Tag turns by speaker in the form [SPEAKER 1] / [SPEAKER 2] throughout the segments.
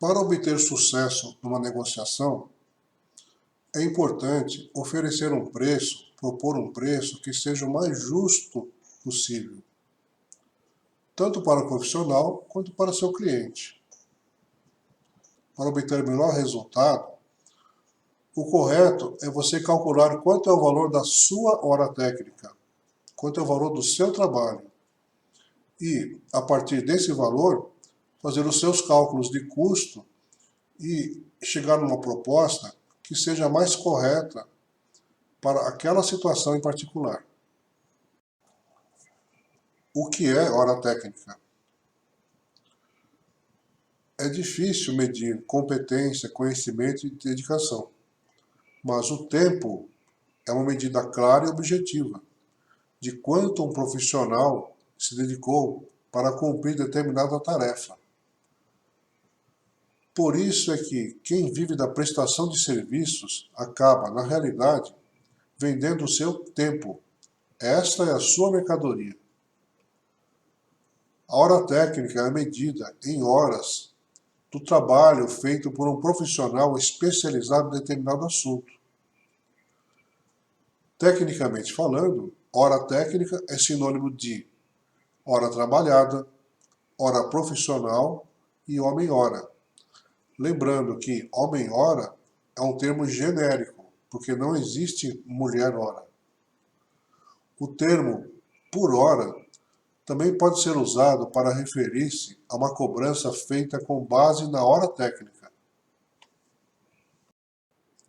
[SPEAKER 1] Para obter sucesso numa negociação, é importante oferecer um preço, propor um preço que seja o mais justo possível, tanto para o profissional quanto para o seu cliente. Para obter o melhor resultado, o correto é você calcular quanto é o valor da sua hora técnica, quanto é o valor do seu trabalho. E, a partir desse valor, fazer os seus cálculos de custo e chegar numa proposta que seja mais correta para aquela situação em particular. O que é hora técnica? É difícil medir competência, conhecimento e dedicação, mas o tempo é uma medida clara e objetiva de quanto um profissional se dedicou para cumprir determinada tarefa. Por isso é que quem vive da prestação de serviços acaba, na realidade, vendendo o seu tempo. Esta é a sua mercadoria. A hora técnica é medida em horas do trabalho feito por um profissional especializado em determinado assunto. Tecnicamente falando, hora técnica é sinônimo de hora trabalhada, hora profissional e homem-hora. Lembrando que homem-hora é um termo genérico, porque não existe mulher-hora. O termo por hora também pode ser usado para referir-se a uma cobrança feita com base na hora técnica.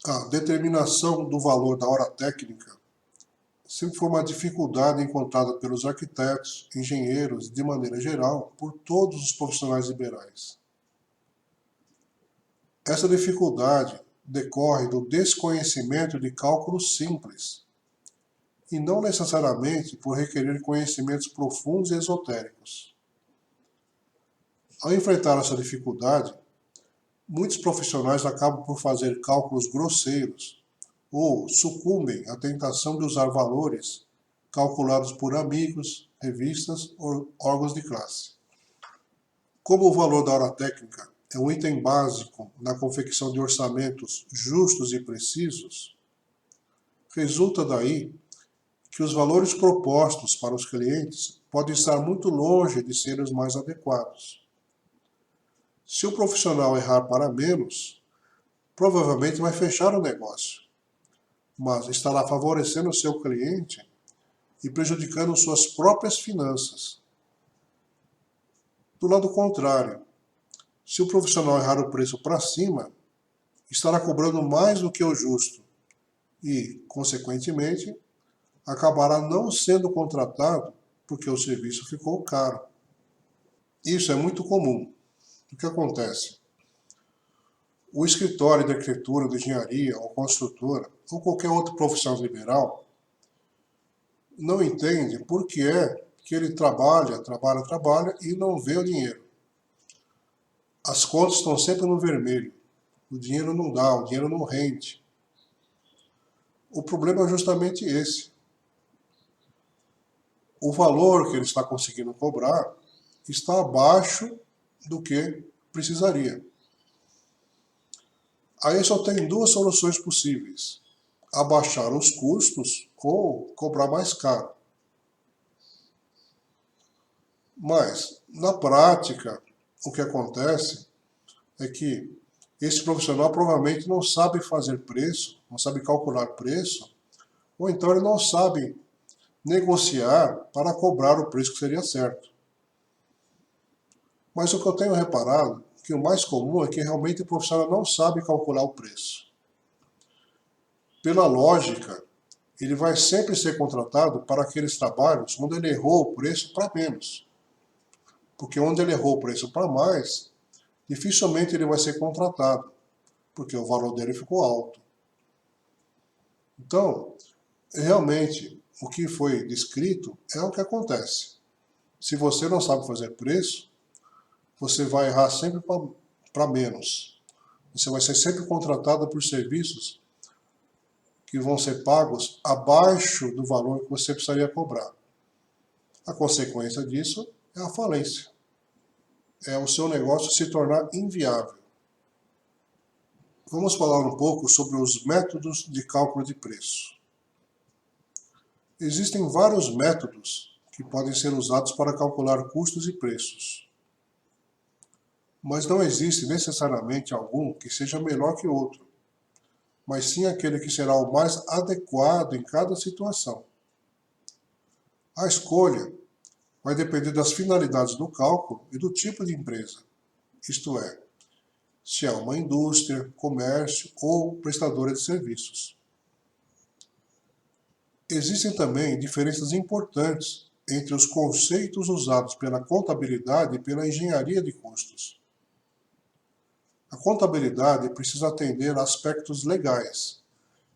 [SPEAKER 1] A determinação do valor da hora técnica sempre foi uma dificuldade encontrada pelos arquitetos, engenheiros, de maneira geral, por todos os profissionais liberais. Essa dificuldade decorre do desconhecimento de cálculos simples, e não necessariamente por requerer conhecimentos profundos e esotéricos. Ao enfrentar essa dificuldade, muitos profissionais acabam por fazer cálculos grosseiros ou sucumbem à tentação de usar valores calculados por amigos, revistas ou órgãos de classe. Como o valor da hora técnica é um item básico na confecção de orçamentos justos e precisos, resulta daí que os valores propostos para os clientes podem estar muito longe de serem os mais adequados. Se o profissional errar para menos, provavelmente vai fechar o negócio, mas estará favorecendo o seu cliente e prejudicando suas próprias finanças. Do lado contrário, se o profissional errar o preço para cima, estará cobrando mais do que o justo e, consequentemente, acabará não sendo contratado porque o serviço ficou caro. Isso é muito comum. O que acontece? O escritório de arquitetura, de engenharia, ou construtora, ou qualquer outro profissional liberal, não entende por que é que ele trabalha e não vê o dinheiro. As contas estão sempre no vermelho. O dinheiro não dá, o dinheiro não rende. O problema é justamente esse. O valor que ele está conseguindo cobrar está abaixo do que precisaria. Aí só tem duas soluções possíveis: abaixar os custos ou cobrar mais caro. Mas, na prática, o que acontece é que esse profissional provavelmente não sabe fazer preço, não sabe calcular preço, ou então ele não sabe negociar para cobrar o preço que seria certo. Mas o que eu tenho reparado, que o mais comum é que realmente o profissional não sabe calcular o preço. Pela lógica, ele vai sempre ser contratado para aqueles trabalhos onde ele errou o preço para menos. Porque onde ele errou o preço para mais, dificilmente ele vai ser contratado, porque o valor dele ficou alto. Então, realmente, o que foi descrito é o que acontece. Se você não sabe fazer preço, você vai errar sempre para menos. Você vai ser sempre contratado por serviços que vão ser pagos abaixo do valor que você precisaria cobrar. A consequência disso é a falência. É o seu negócio se tornar inviável. Vamos falar um pouco sobre os métodos de cálculo de preço. Existem vários métodos que podem ser usados para calcular custos e preços, mas não existe necessariamente algum que seja melhor que outro, mas sim aquele que será o mais adequado em cada situação. A escolha vai depender das finalidades do cálculo e do tipo de empresa, isto é, se é uma indústria, comércio ou prestadora de serviços. Existem também diferenças importantes entre os conceitos usados pela contabilidade e pela engenharia de custos. A contabilidade precisa atender a aspectos legais,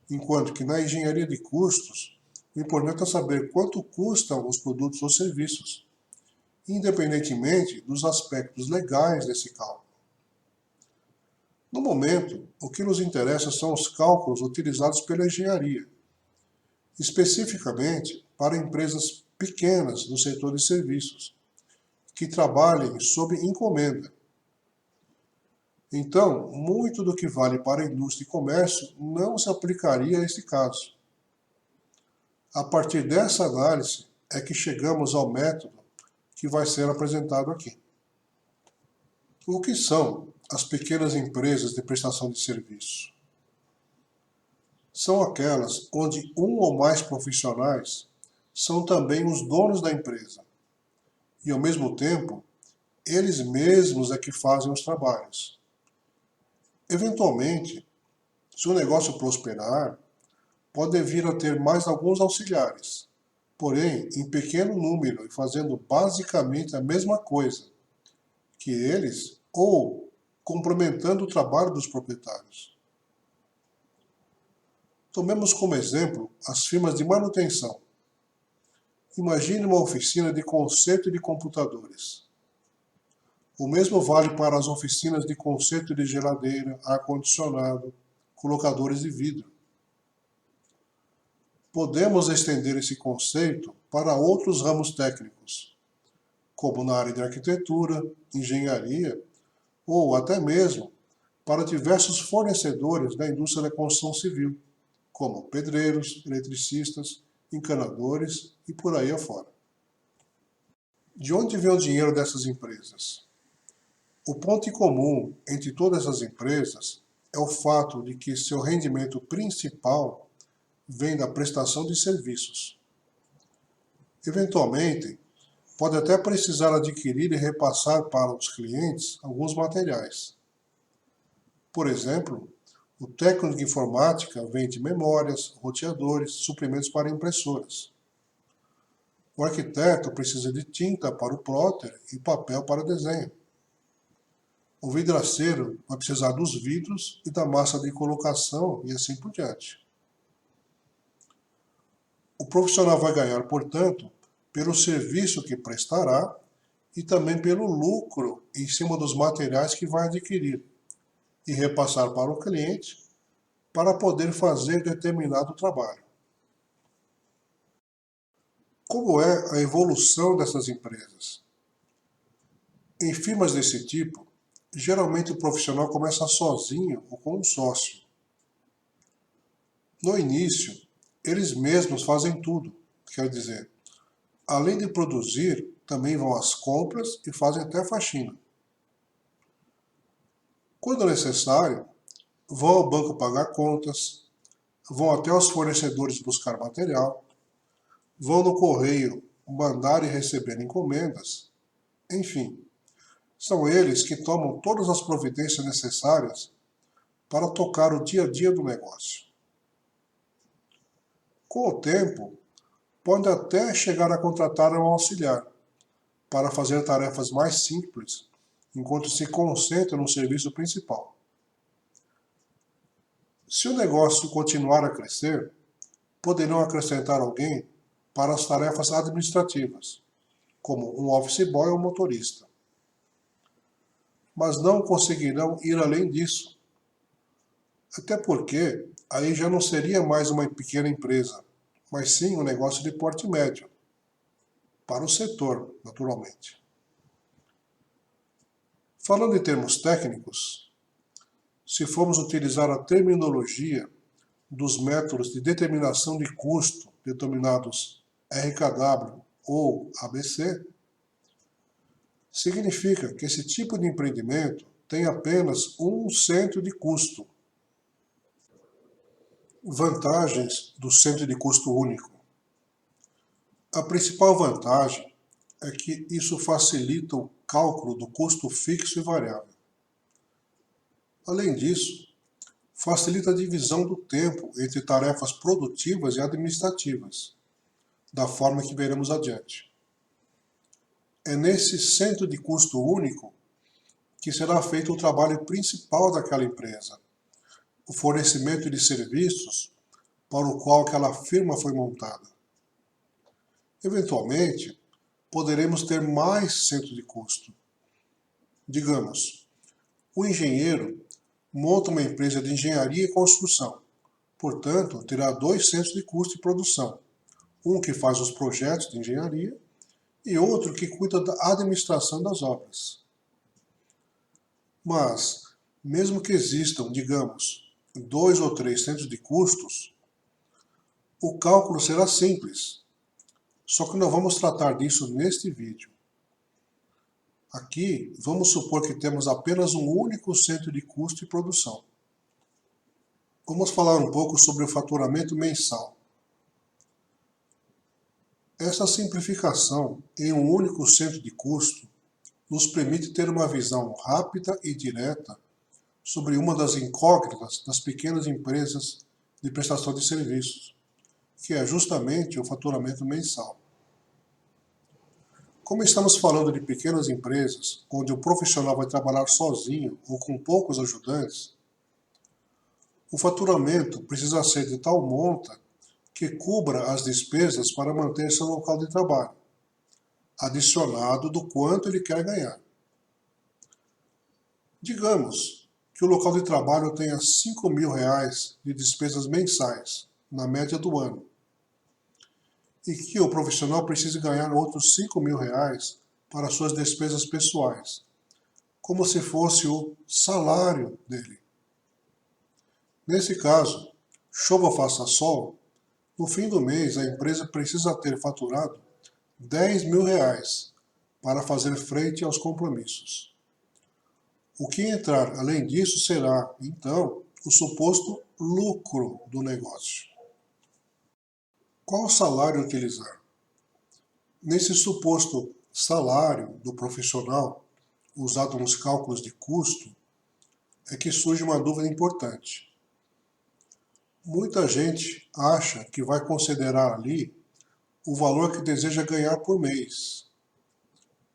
[SPEAKER 1] enquanto que na engenharia de custos, o importante é saber quanto custam os produtos ou serviços, independentemente dos aspectos legais desse cálculo. No momento, o que nos interessa são os cálculos utilizados pela engenharia, especificamente para empresas pequenas do setor de serviços, que trabalhem sob encomenda. Então, muito do que vale para a indústria e comércio não se aplicaria a este caso. A partir dessa análise é que chegamos ao método que vai ser apresentado aqui. O que são as pequenas empresas de prestação de serviço? São aquelas onde um ou mais profissionais são também os donos da empresa e, ao mesmo tempo, eles mesmos é que fazem os trabalhos. Eventualmente, se o negócio prosperar, pode vir a ter mais alguns auxiliares, porém em pequeno número e fazendo basicamente a mesma coisa que eles ou complementando o trabalho dos proprietários. Tomemos como exemplo as firmas de manutenção. Imagine uma oficina de conserto de computadores. O mesmo vale para as oficinas de conserto de geladeira, ar-condicionado, colocadores de vidro. Podemos estender esse conceito para outros ramos técnicos, como na área de arquitetura, engenharia ou até mesmo para diversos fornecedores da indústria da construção civil, como pedreiros, eletricistas, encanadores e por aí afora. De onde vem o dinheiro dessas empresas? O ponto em comum entre todas as empresas é o fato de que seu rendimento principal vem da prestação de serviços. Eventualmente, pode até precisar adquirir e repassar para os clientes alguns materiais. Por exemplo, o técnico de informática vende memórias, roteadores, suprimentos para impressoras. O arquiteto precisa de tinta para o plotter e papel para desenho. O vidraceiro vai precisar dos vidros e da massa de colocação e assim por diante. O profissional vai ganhar, portanto, pelo serviço que prestará e também pelo lucro em cima dos materiais que vai adquirir e repassar para o cliente para poder fazer determinado trabalho. Como é a evolução dessas empresas? Em firmas desse tipo, geralmente o profissional começa sozinho ou com um sócio. No início, eles mesmos fazem tudo, quer dizer, além de produzir, também vão às compras e fazem até faxina. Quando necessário, vão ao banco pagar contas, vão até os fornecedores buscar material, vão no correio mandar e receber encomendas, enfim, são eles que tomam todas as providências necessárias para tocar o dia a dia do negócio. Com o tempo, pode até chegar a contratar um auxiliar para fazer tarefas mais simples, enquanto se concentra no serviço principal. Se o negócio continuar a crescer, poderão acrescentar alguém para as tarefas administrativas, como um office boy ou motorista. Mas não conseguirão ir além disso. Até porque aí já não seria mais uma pequena empresa, mas sim um negócio de porte médio, para o setor, naturalmente. Falando em termos técnicos, se formos utilizar a terminologia dos métodos de determinação de custo, denominados RKW ou ABC, significa que esse tipo de empreendimento tem apenas um centro de custo. Vantagens do centro de custo único. A principal vantagem é que isso facilita o cálculo do custo fixo e variável. Além disso, facilita a divisão do tempo entre tarefas produtivas e administrativas, da forma que veremos adiante. É nesse centro de custo único que será feito o trabalho principal daquela empresa, o fornecimento de serviços para o qual aquela firma foi montada. Eventualmente, poderemos ter mais centros de custo. Digamos, o engenheiro monta uma empresa de engenharia e construção, portanto, terá dois centros de custo e produção, um que faz os projetos de engenharia e outro que cuida da administração das obras. Mas, mesmo que existam, digamos, 2 ou 3 centros de custos, o cálculo será simples. Só que não vamos tratar disso neste vídeo. Aqui, vamos supor que temos apenas um único centro de custo e produção. Vamos falar um pouco sobre o faturamento mensal. Essa simplificação em um único centro de custo nos permite ter uma visão rápida e direta sobre uma das incógnitas das pequenas empresas de prestação de serviços, que é justamente o faturamento mensal. Como estamos falando de pequenas empresas, onde o profissional vai trabalhar sozinho ou com poucos ajudantes, o faturamento precisa ser de tal monta que cubra as despesas para manter seu local de trabalho, adicionado do quanto ele quer ganhar. Digamos que o local de trabalho tenha R$5.000 de despesas mensais, na média do ano, e que o profissional precise ganhar outros R$5.000 para suas despesas pessoais, como se fosse o salário dele. Nesse caso, chova ou faça sol, no fim do mês a empresa precisa ter faturado R$10.000 para fazer frente aos compromissos. O que entrar além disso será, então, o suposto lucro do negócio. Qual salário utilizar? Nesse suposto salário do profissional, usado nos cálculos de custo, é que surge uma dúvida importante. Muita gente acha que vai considerar ali o valor que deseja ganhar por mês,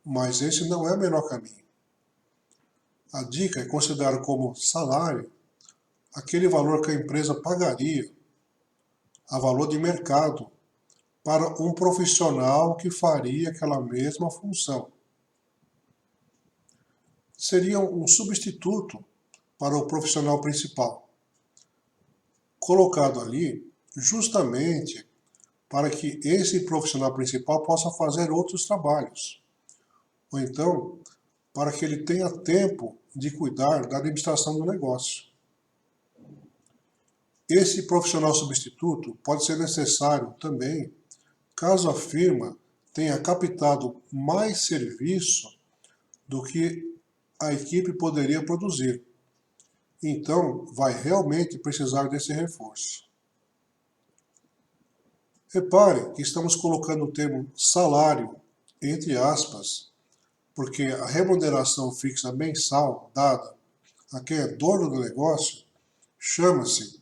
[SPEAKER 1] mas esse não é o melhor caminho. A dica é considerar como salário aquele valor que a empresa pagaria a valor de mercado para um profissional que faria aquela mesma função. Seria um substituto para o profissional principal, colocado ali justamente para que esse profissional principal possa fazer outros trabalhos, ou então para que ele tenha tempo de cuidar da administração do negócio. Esse profissional substituto pode ser necessário também caso a firma tenha captado mais serviço do que a equipe poderia produzir. Então, vai realmente precisar desse reforço. Repare que estamos colocando o termo salário entre aspas, porque a remuneração fixa mensal dada a quem é dono do negócio chama-se,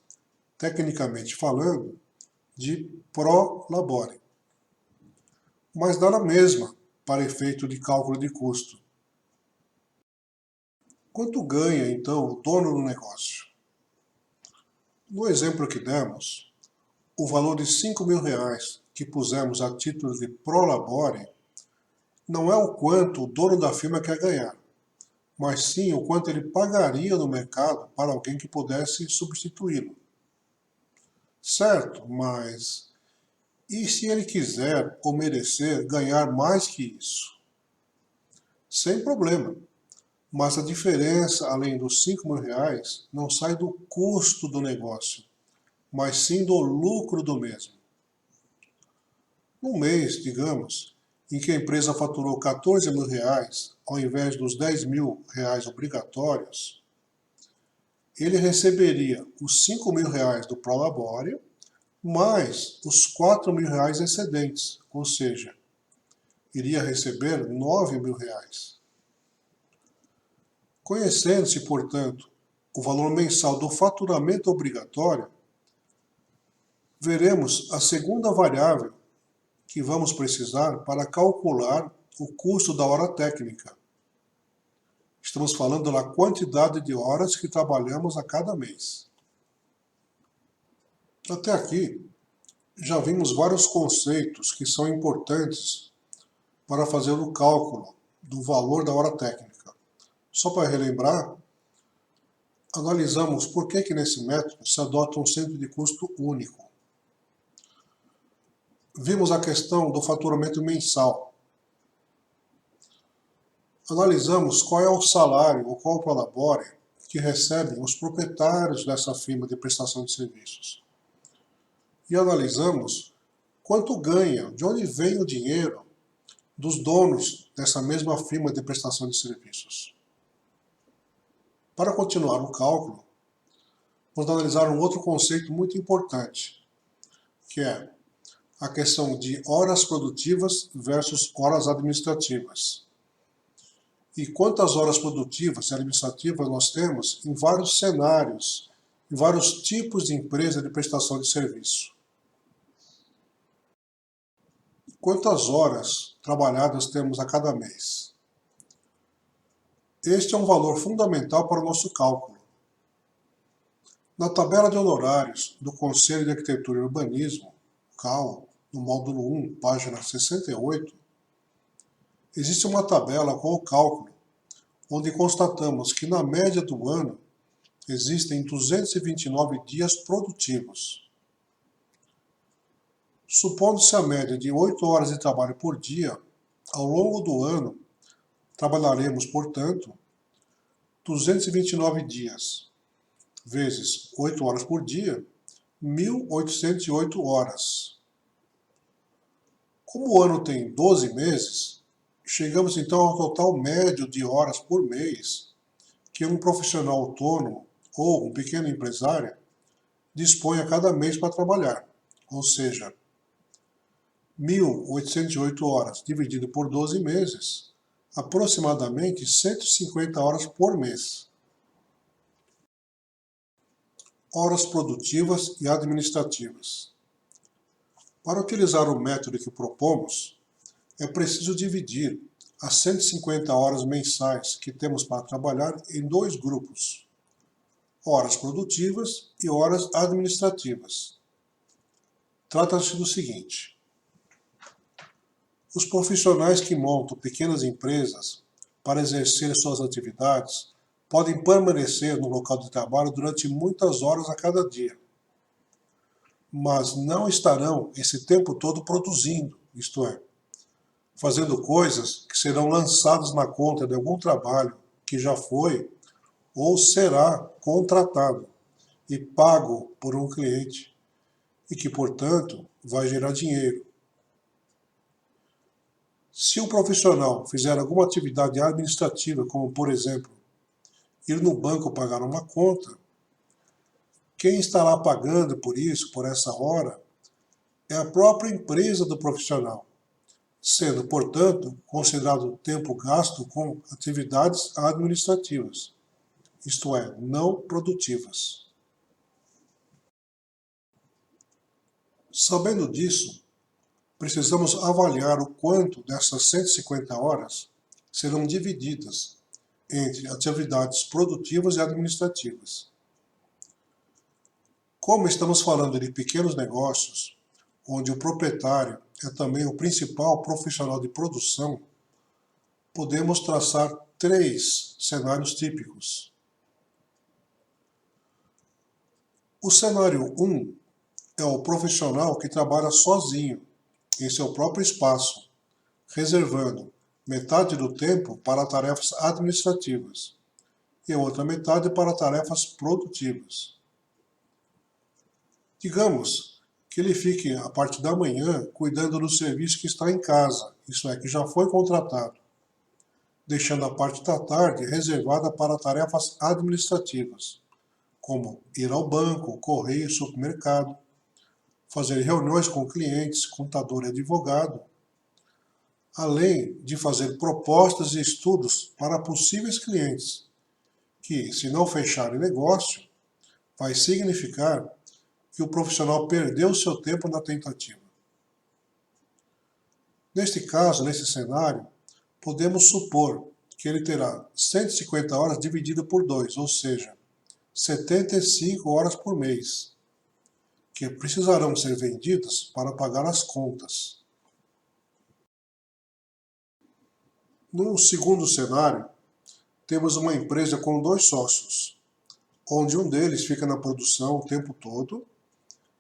[SPEAKER 1] tecnicamente falando, de pro labore, mas dá na mesma para efeito de cálculo de custo. Quanto ganha, então, o dono do negócio? No exemplo que demos, o valor de R$5.000 que pusemos a título de pro labore não é o quanto o dono da firma quer ganhar, mas sim o quanto ele pagaria no mercado para alguém que pudesse substituí-lo. Certo, mas e se ele quiser ou merecer ganhar mais que isso? Sem problema. Mas a diferença, além dos R$ 5.000, não sai do custo do negócio, mas sim do lucro do mesmo. No mês, digamos, em que a empresa faturou R$ 14.000, ao invés dos R$ 10.000 obrigatórios, ele receberia os R$ 5.000 do Prolabore, mais os R$ 4.000 excedentes, ou seja, iria receber R$ 9.000. Conhecendo-se, portanto, o valor mensal do faturamento obrigatório, veremos a segunda variável que vamos precisar para calcular o custo da hora técnica. Estamos falando da quantidade de horas que trabalhamos a cada mês. Até aqui, já vimos vários conceitos que são importantes para fazer o cálculo do valor da hora técnica. Só para relembrar, analisamos por que nesse método se adota um centro de custo único. Vimos a questão do faturamento mensal. Analisamos qual é o salário ou qual o prolabore que recebem os proprietários dessa firma de prestação de serviços. E analisamos quanto ganha, de onde vem o dinheiro dos donos dessa mesma firma de prestação de serviços. Para continuar o cálculo, vamos analisar um outro conceito muito importante, que é a questão de horas produtivas versus horas administrativas. E quantas horas produtivas e administrativas nós temos em vários cenários, em vários tipos de empresa de prestação de serviço. Quantas horas trabalhadas temos a cada mês? Este é um valor fundamental para o nosso cálculo. Na tabela de honorários do Conselho de Arquitetura e Urbanismo, CAU, no módulo 1, página 68, existe uma tabela com o cálculo, onde constatamos que na média do ano existem 229 dias produtivos. Supondo-se a média de 8 horas de trabalho por dia, ao longo do ano trabalharemos, portanto, 229 dias, vezes 8 horas por dia, 1.808 horas. Como o ano tem 12 meses, chegamos então ao total médio de horas por mês que um profissional autônomo ou um pequeno empresário dispõe a cada mês para trabalhar, ou seja, 1.808 horas dividido por 12 meses, aproximadamente 150 horas por mês. Horas produtivas e administrativas. Para utilizar o método que propomos, é preciso dividir as 150 horas mensais que temos para trabalhar em dois grupos: horas produtivas e horas administrativas. Trata-se do seguinte: os profissionais que montam pequenas empresas para exercer suas atividades podem permanecer no local de trabalho durante muitas horas a cada dia, mas não estarão esse tempo todo produzindo, isto é, fazendo coisas que serão lançadas na conta de algum trabalho que já foi ou será contratado e pago por um cliente e que, portanto, vai gerar dinheiro. Se o profissional fizer alguma atividade administrativa, como, por exemplo, ir no banco pagar uma conta, quem estará pagando por isso, por essa hora, é a própria empresa do profissional, sendo, portanto, considerado tempo gasto com atividades administrativas, isto é, não produtivas. Sabendo disso, precisamos avaliar o quanto dessas 150 horas serão divididas entre atividades produtivas e administrativas. Como estamos falando de pequenos negócios, onde o proprietário é também o principal profissional de produção, podemos traçar 3 cenários típicos. O cenário 1 é o profissional que trabalha sozinho, em seu próprio espaço, reservando metade do tempo para tarefas administrativas e a outra metade para tarefas produtivas. Digamos que ele fique a parte da manhã cuidando do serviço que está em casa, isso é, que já foi contratado, deixando a parte da tarde reservada para tarefas administrativas, como ir ao banco, correio, supermercado, fazer reuniões com clientes, contador e advogado, além de fazer propostas e estudos para possíveis clientes, que, se não fecharem negócio, vai significar que o profissional perdeu seu tempo na tentativa. Neste caso, nesse cenário, podemos supor que ele terá 150 horas dividido por 2, ou seja, 75 horas por mês, que precisarão ser vendidas para pagar as contas. No segundo cenário, temos uma empresa com 2 sócios, onde um deles fica na produção o tempo todo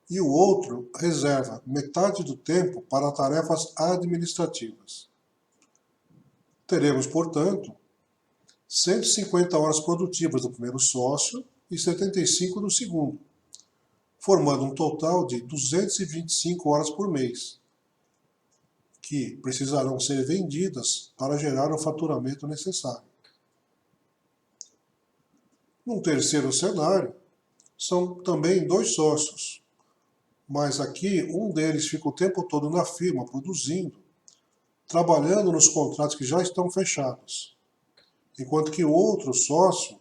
[SPEAKER 1] e o outro reserva metade do tempo para tarefas administrativas. Teremos, portanto, 150 horas produtivas do primeiro sócio e 75 do segundo, formando um total de 225 horas por mês, que precisarão ser vendidas para gerar o faturamento necessário. Num terceiro cenário, são também 2 sócios, mas aqui um deles fica o tempo todo na firma produzindo, trabalhando nos contratos que já estão fechados, enquanto que o outro sócio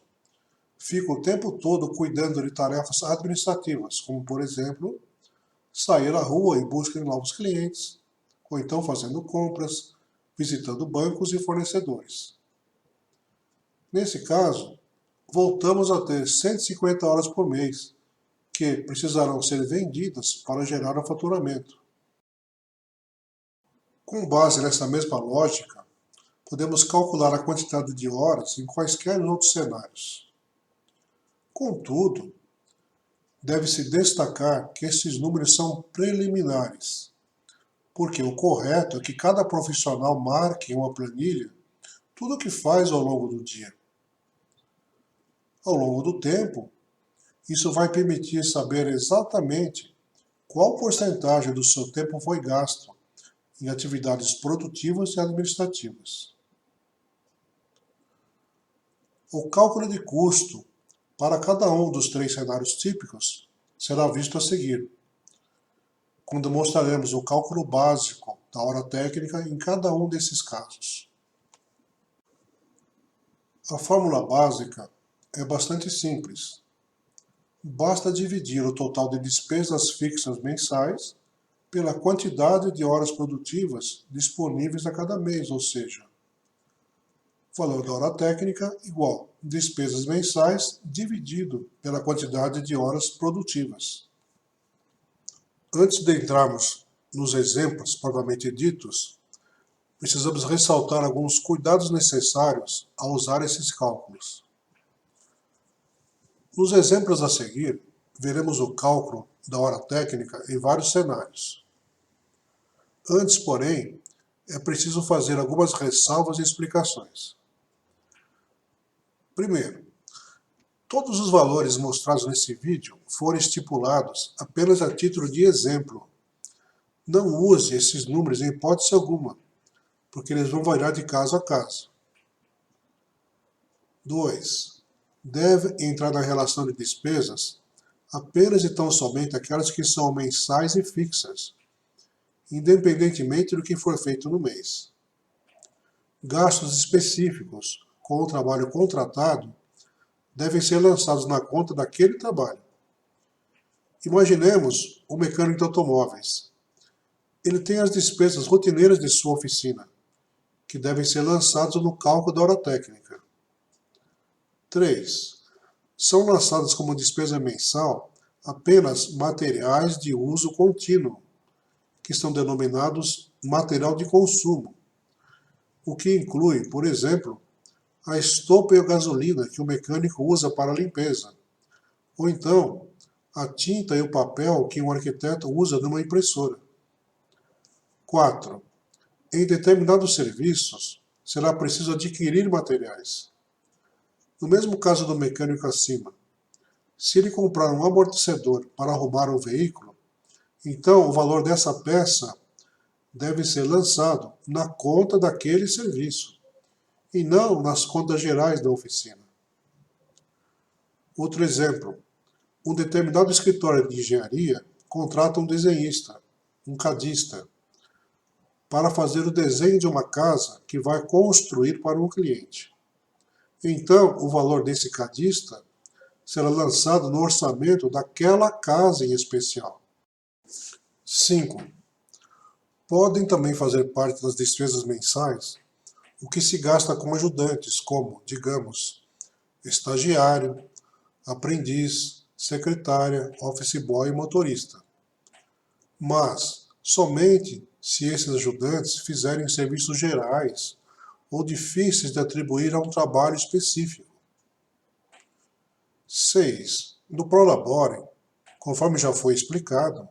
[SPEAKER 1] fica o tempo todo cuidando de tarefas administrativas, como, por exemplo, sair à rua em busca de novos clientes, ou então fazendo compras, visitando bancos e fornecedores. Nesse caso, voltamos a ter 150 horas por mês, que precisarão ser vendidas para gerar o faturamento. Com base nessa mesma lógica, podemos calcular a quantidade de horas em quaisquer outros cenários. Contudo, deve-se destacar que esses números são preliminares, porque o correto é que cada profissional marque em uma planilha tudo o que faz ao longo do dia. Ao longo do tempo, isso vai permitir saber exatamente qual porcentagem do seu tempo foi gasto em atividades produtivas e administrativas. O cálculo de custo para cada um dos 3 cenários típicos será visto a seguir, quando mostraremos o cálculo básico da hora técnica em cada um desses casos. A fórmula básica é bastante simples. Basta dividir o total de despesas fixas mensais pela quantidade de horas produtivas disponíveis a cada mês, ou seja, valor da hora técnica igual despesas mensais dividido pela quantidade de horas produtivas. Antes de entrarmos nos exemplos propriamente ditos, precisamos ressaltar alguns cuidados necessários ao usar esses cálculos. Nos exemplos a seguir, veremos o cálculo da hora técnica em vários cenários. Antes, porém, é preciso fazer algumas ressalvas e explicações. Primeiro, todos os valores mostrados nesse vídeo foram estipulados apenas a título de exemplo. Não use esses números em hipótese alguma, porque eles vão variar de caso a caso. 2. Deve entrar na relação de despesas apenas e tão somente aquelas que são mensais e fixas, independentemente do que for feito no mês. Gastos específicos com o trabalho contratado devem ser lançados na conta daquele trabalho. Imaginemos um mecânico de automóveis. Ele tem as despesas rotineiras de sua oficina, que devem ser lançadas no cálculo da hora técnica. 3. São lançadas como despesa mensal apenas materiais de uso contínuo, que são denominados material de consumo, o que inclui, por exemplo, a estopa e a gasolina que o mecânico usa para a limpeza, ou então a tinta e o papel que um arquiteto usa numa impressora. 4. Em determinados serviços, será preciso adquirir materiais. No mesmo caso do mecânico acima, se ele comprar um amortecedor para arrumar o veículo, então o valor dessa peça deve ser lançado na conta daquele serviço, e não nas contas gerais da oficina. Outro exemplo, um determinado escritório de engenharia contrata um desenhista, um cadista, para fazer o desenho de uma casa que vai construir para um cliente. Então, o valor desse cadista será lançado no orçamento daquela casa em especial. 5. Podem também fazer parte das despesas mensais o que se gasta com ajudantes, como, digamos, estagiário, aprendiz, secretária, office boy e motorista. Mas somente se esses ajudantes fizerem serviços gerais ou difíceis de atribuir a um trabalho específico. 6. No Prolabore, conforme já foi explicado,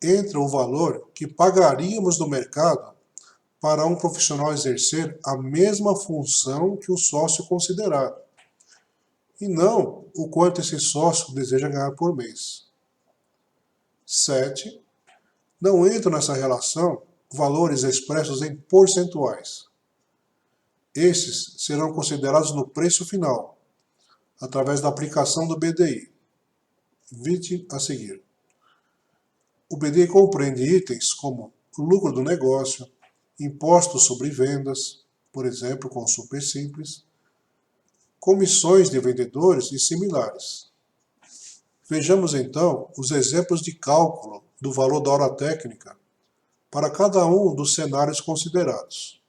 [SPEAKER 1] entra o valor que pagaríamos no mercado para um profissional exercer a mesma função que o sócio considerar, e não o quanto esse sócio deseja ganhar por mês. 7. Não entram nessa relação valores expressos em percentuais. Esses serão considerados no preço final, através da aplicação do BDI. Vide a seguir. O BDI compreende itens como lucro do negócio, impostos sobre vendas, por exemplo, com super simples, comissões de vendedores e similares. Vejamos então os exemplos de cálculo do valor da hora técnica para cada um dos cenários considerados.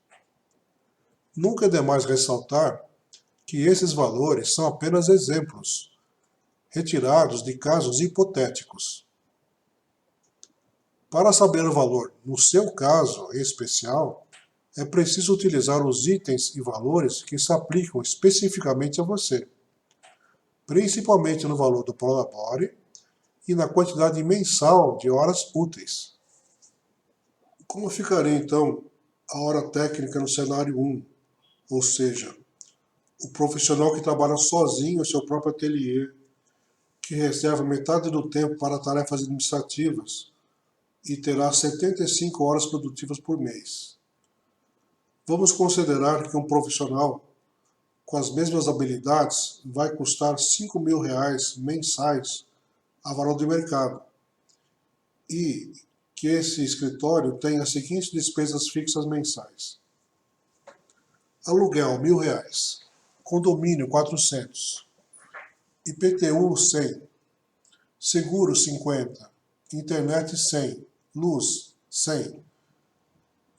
[SPEAKER 1] Nunca é demais ressaltar que esses valores são apenas exemplos, retirados de casos hipotéticos. Para saber o valor no seu caso em especial, é preciso utilizar os itens e valores que se aplicam especificamente a você, principalmente no valor do Prolabore e na quantidade mensal de horas úteis. Como ficaria então a hora técnica no cenário 1, ou seja, o profissional que trabalha sozinho em seu próprio ateliê, que reserva metade do tempo para tarefas administrativas e terá 75 horas produtivas por mês? Vamos considerar que um profissional com as mesmas habilidades vai custar R$5.000 mensais a valor de mercado e que esse escritório tem as seguintes despesas fixas mensais: aluguel R$1.000, condomínio R$400, IPTU 100, seguro 50, internet 100, luz 100,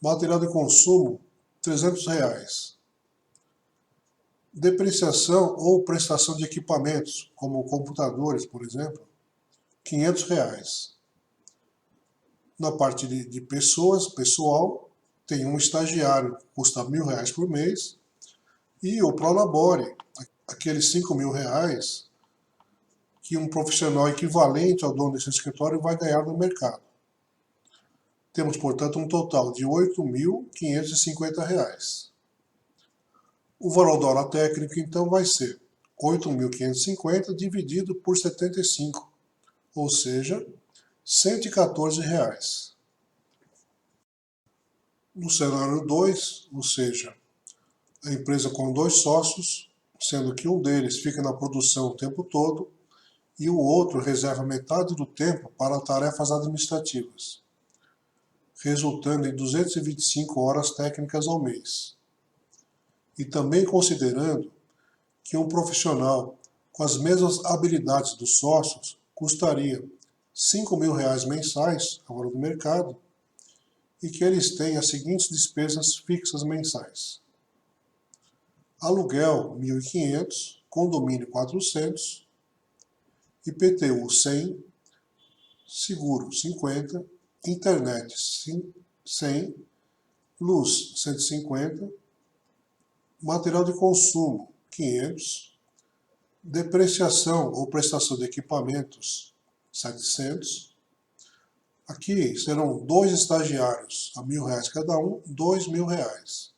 [SPEAKER 1] material de consumo R$300, depreciação ou prestação de equipamentos, como computadores, por exemplo, R$500. Na parte de pessoal, tem um estagiário que custa R$1.000 por mês, e o Prolabore, aqueles R$5.000 que um profissional equivalente ao dono desse escritório vai ganhar no mercado. Temos, portanto, um total de R$8.550. O valor da hora técnica, então, vai ser 8.550 dividido por 75, ou seja, R$114. No cenário 2, ou seja, a empresa com 2 sócios, sendo que um deles fica na produção o tempo todo e o outro reserva metade do tempo para tarefas administrativas, resultando em 225 horas técnicas ao mês. E também considerando que um profissional com as mesmas habilidades dos sócios custaria R$5.000 mensais a valor do mercado e que eles têm as seguintes despesas fixas mensais: aluguel R$1.500, condomínio R$400, IPTU 100, seguro 50, internet 100, luz 150, material de consumo 500, depreciação ou prestação de equipamentos 700. Aqui serão 2 estagiários a R$1.000 cada um, R$2.000.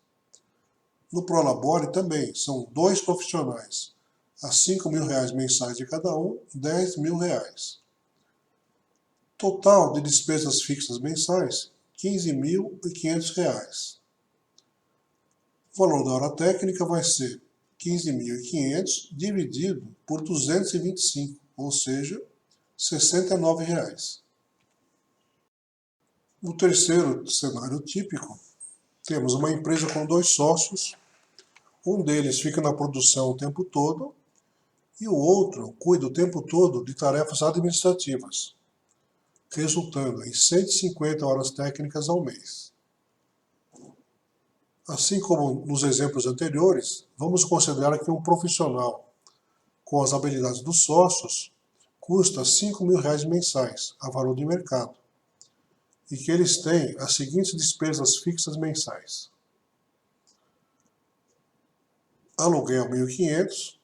[SPEAKER 1] No Prolabore também, são 2 profissionais, a R$ 5.000 mensais de cada um, R$ 10.000. Total de despesas fixas mensais, R$ 15.500. O valor da hora técnica vai ser 15.500 dividido por 225, ou seja, R$ 69. No terceiro cenário típico, temos uma empresa com 2 sócios, um deles fica na produção o tempo todo e o outro cuida o tempo todo de tarefas administrativas, resultando em 150 horas técnicas ao mês. Assim como nos exemplos anteriores, vamos considerar que um profissional com as habilidades dos sócios custa R$ 5.000 mensais, a valor de mercado, e que eles têm as seguintes despesas fixas mensais: aluguel 1.500,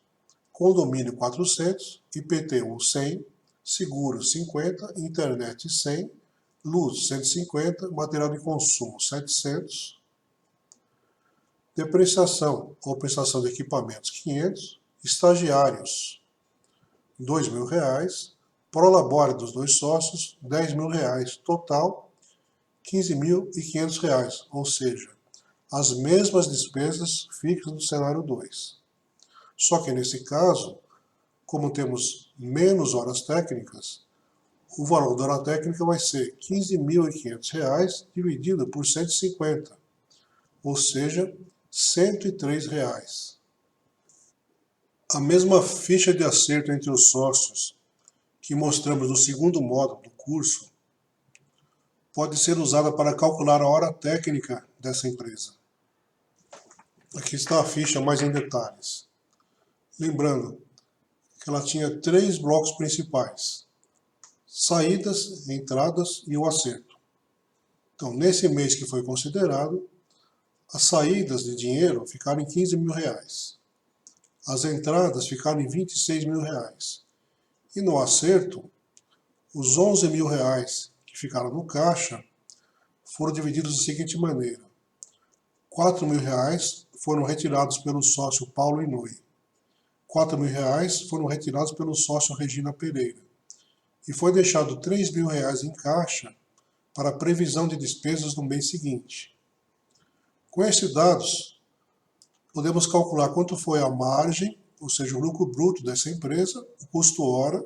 [SPEAKER 1] condomínio 400, IPTU 100, seguro 50, internet 100, luz 150, material de consumo 700, depreciação ou prestação de equipamentos 500, estagiários R$ 2.000, prolabore dos 2 sócios R$ 10.000, total R$ 15.500, ou seja, as mesmas despesas fixas do cenário 2. Só que nesse caso, como temos menos horas técnicas, o valor da hora técnica vai ser R$ 15.500 dividido por 150, ou seja, R$ 103. A mesma ficha de acerto entre os sócios que mostramos no segundo módulo do curso pode ser usada para calcular a hora técnica dessa empresa. Aqui está a ficha mais em detalhes. Lembrando que ela tinha 3 blocos principais: saídas, entradas e o acerto. Então, nesse mês que foi considerado, as saídas de dinheiro ficaram em R$ 15.000, as entradas ficaram em R$ 26.000, e no acerto, os R$ 11.000 que ficaram no caixa foram divididos da seguinte maneira: R$ 4.000 foram retirados pelo sócio Paulo Inouye, R$ 4.000 foram retirados pelo sócio Regina Pereira, e foi deixado R$ 3.000 em caixa para a previsão de despesas no mês seguinte. Com esses dados, podemos calcular quanto foi a margem, ou seja, o lucro bruto dessa empresa, o custo hora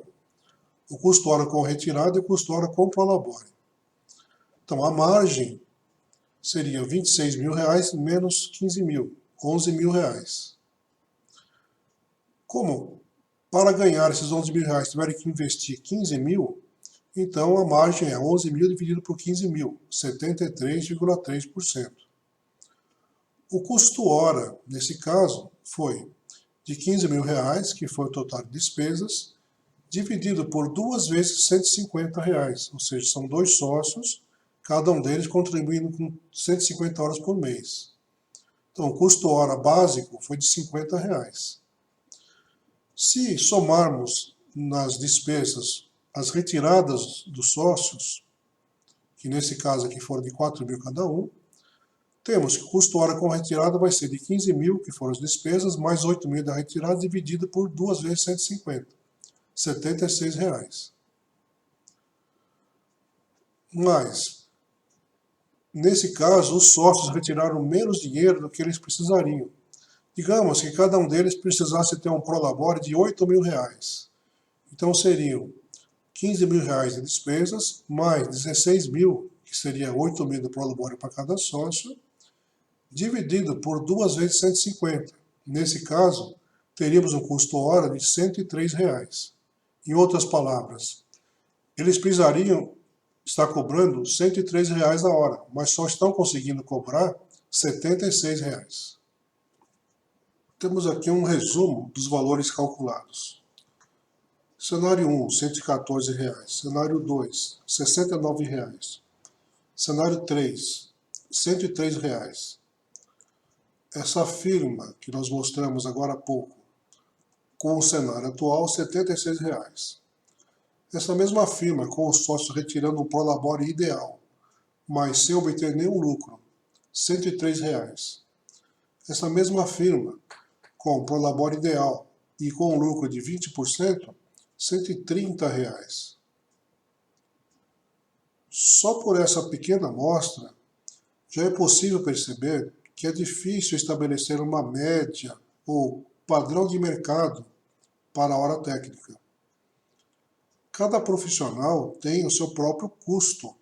[SPEAKER 1] com retirada e o custo hora com prolabore. Então, a margem seria R$ 26.000 menos 15.000, R$ 11.000. Como para ganhar esses R$ 11.000 tiveram que investir 15.000, então a margem é 11.000 dividido por 15.000, 73,3%. O custo hora, nesse caso, foi de R$ 15.000, que foi o total de despesas, dividido por 2 vezes R$ 150, ou seja, são 2 sócios, cada um deles contribuindo com 150 horas por mês. Então, o custo hora básico foi de R$ 50. Se somarmos nas despesas as retiradas dos sócios, que nesse caso aqui foram de 4.000 cada um, temos que o custo hora com retirada vai ser de 15.000, que foram as despesas, mais 8.000 da retirada, dividido por 2 vezes 150, R$ 76. Mas, nesse caso, os sócios retiraram menos dinheiro do que eles precisariam. Digamos que cada um deles precisasse ter um prolabore de R$ 8.000. Então seriam R$ 15.000 de despesas, mais 16.000, que seria 8.000 do prolabore para cada sócio, dividido por 2 vezes 150. Nesse caso, teríamos um custo hora de R$ 103. Em outras palavras, eles precisariam estar cobrando R$ 103 a hora, mas só estão conseguindo cobrar R$ 76. Temos aqui um resumo dos valores calculados. Cenário 1, R$ 114. Cenário 2, R$ 69. Cenário 3, R$ 103. Essa firma que nós mostramos agora há pouco, com o cenário atual, R$ 76. Essa mesma firma, com os sócios retirando um prolabore ideal, mas sem obter nenhum lucro, R$ 103. essa mesma firma, com o Prolabore Ideal e com um lucro de 20%, R$ 130. Só por essa pequena amostra, já é possível perceber que é difícil estabelecer uma média ou padrão de mercado para a hora técnica. Cada profissional tem o seu próprio custo,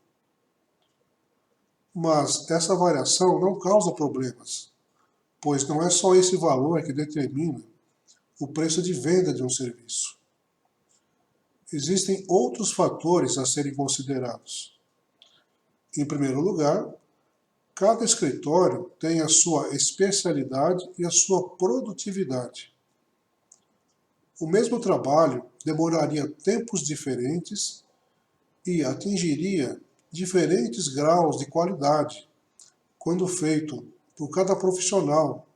[SPEAKER 1] mas essa variação não causa problemas, pois não é só esse valor que determina o preço de venda de um serviço. Existem outros fatores a serem considerados. Em primeiro lugar, cada escritório tem a sua especialidade e a sua produtividade. O mesmo trabalho demoraria tempos diferentes e atingiria diferentes graus de qualidade quando feito por cada profissional,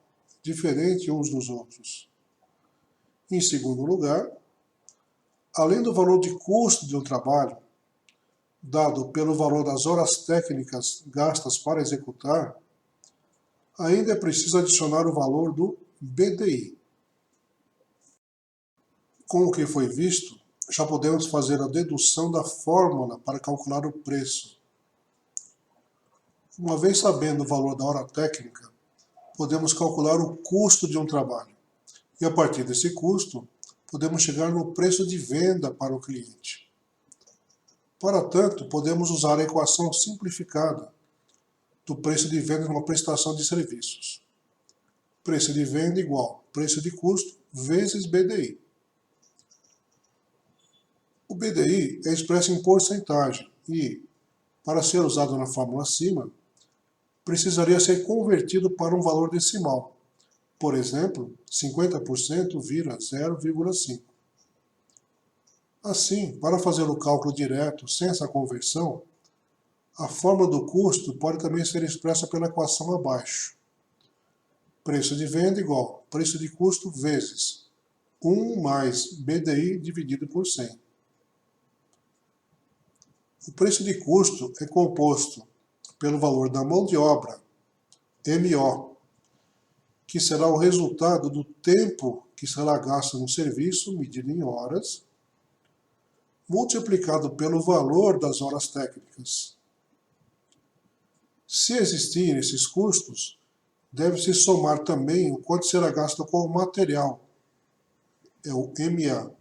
[SPEAKER 1] diferente uns dos outros. Em segundo lugar, além do valor de custo de um trabalho, dado pelo valor das horas técnicas gastas para executar, ainda é preciso adicionar o valor do BDI. Com o que foi visto, já podemos fazer a dedução da fórmula para calcular o preço. Uma vez sabendo o valor da hora técnica, podemos calcular o custo de um trabalho. E a partir desse custo, podemos chegar no preço de venda para o cliente. Para tanto, podemos usar a equação simplificada do preço de venda de uma prestação de serviços. Preço de venda igual preço de custo vezes BDI. O BDI é expresso em porcentagem e, para ser usado na fórmula acima, precisaria ser convertido para um valor decimal. Por exemplo, 50% vira 0,5. Assim, para fazer o cálculo direto sem essa conversão, a fórmula do custo pode também ser expressa pela equação abaixo. Preço de venda igual preço de custo vezes 1 mais BDI dividido por 100. O preço de custo é composto pelo valor da mão de obra, MO, que será o resultado do tempo que será gasto no serviço, medido em horas, multiplicado pelo valor das horas técnicas. Se existirem esses custos, deve-se somar também o quanto será gasto com o material, é o MA,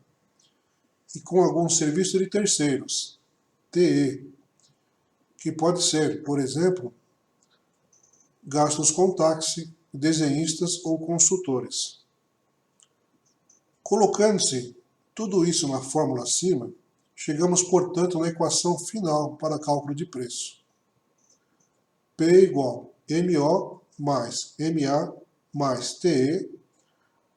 [SPEAKER 1] e com alguns serviços de terceiros, TE, que pode ser, por exemplo, gastos com táxi, desenhistas ou consultores. Colocando-se tudo isso na fórmula acima, chegamos, portanto, na equação final para cálculo de preço. P igual MO mais MA mais TE,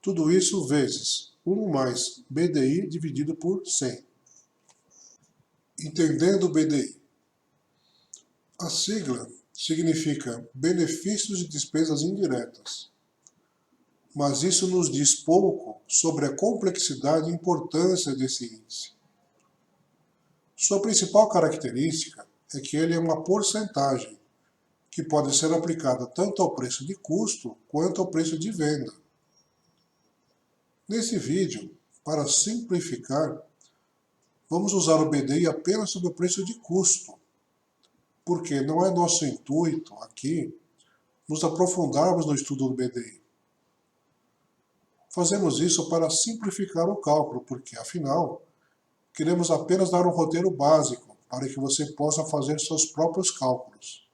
[SPEAKER 1] tudo isso vezes 1 mais BDI dividido por 100. Entendendo o BDI. A sigla significa benefícios e despesas indiretas, mas isso nos diz pouco sobre a complexidade e importância desse índice. Sua principal característica é que ele é uma porcentagem que pode ser aplicada tanto ao preço de custo quanto ao preço de venda. Nesse vídeo, para simplificar, vamos usar o BDI apenas sobre o preço de custo, porque não é nosso intuito aqui nos aprofundarmos no estudo do BDI. Fazemos isso para simplificar o cálculo, porque, afinal, queremos apenas dar um roteiro básico para que você possa fazer seus próprios cálculos.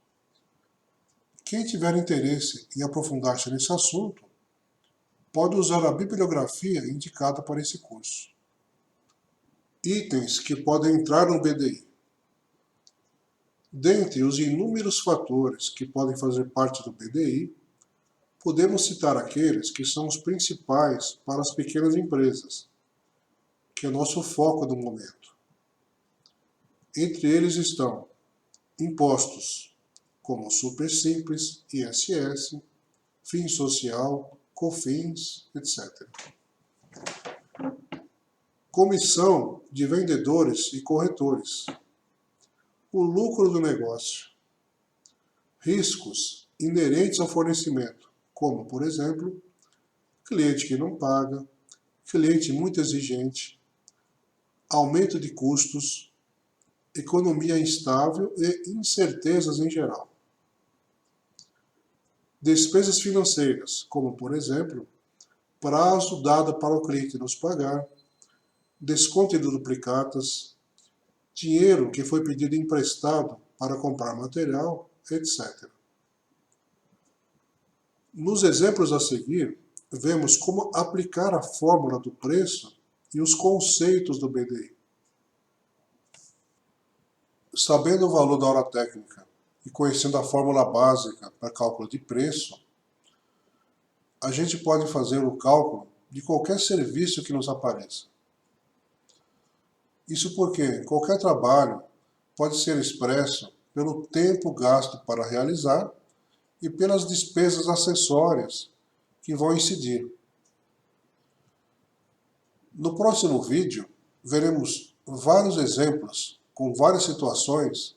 [SPEAKER 1] Quem tiver interesse em aprofundar-se nesse assunto, pode usar a bibliografia indicada para esse curso. Itens que podem entrar no BDI. Dentre os inúmeros fatores que podem fazer parte do BDI, podemos citar aqueles que são os principais para as pequenas empresas, que é nosso foco no momento. Entre eles estão impostos, como Super Simples, ISS, Fins Social, COFINS, etc. Comissão de vendedores e corretores. O lucro do negócio. Riscos inerentes ao fornecimento, como, por exemplo, cliente que não paga, cliente muito exigente, aumento de custos, economia instável e incertezas em geral. Despesas financeiras, como, por exemplo, prazo dado para o cliente nos pagar, desconto de duplicatas, dinheiro que foi pedido emprestado para comprar material, etc. Nos exemplos a seguir, vemos como aplicar a fórmula do preço e os conceitos do BDI. Sabendo o valor da hora técnica e conhecendo a fórmula básica para cálculo de preço, a gente pode fazer o cálculo de qualquer serviço que nos apareça. Isso porque qualquer trabalho pode ser expresso pelo tempo gasto para realizar e pelas despesas acessórias que vão incidir. No próximo vídeo, veremos vários exemplos com várias situações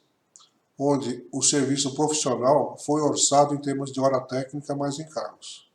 [SPEAKER 1] onde o serviço profissional foi orçado em termos de hora técnica mais encargos.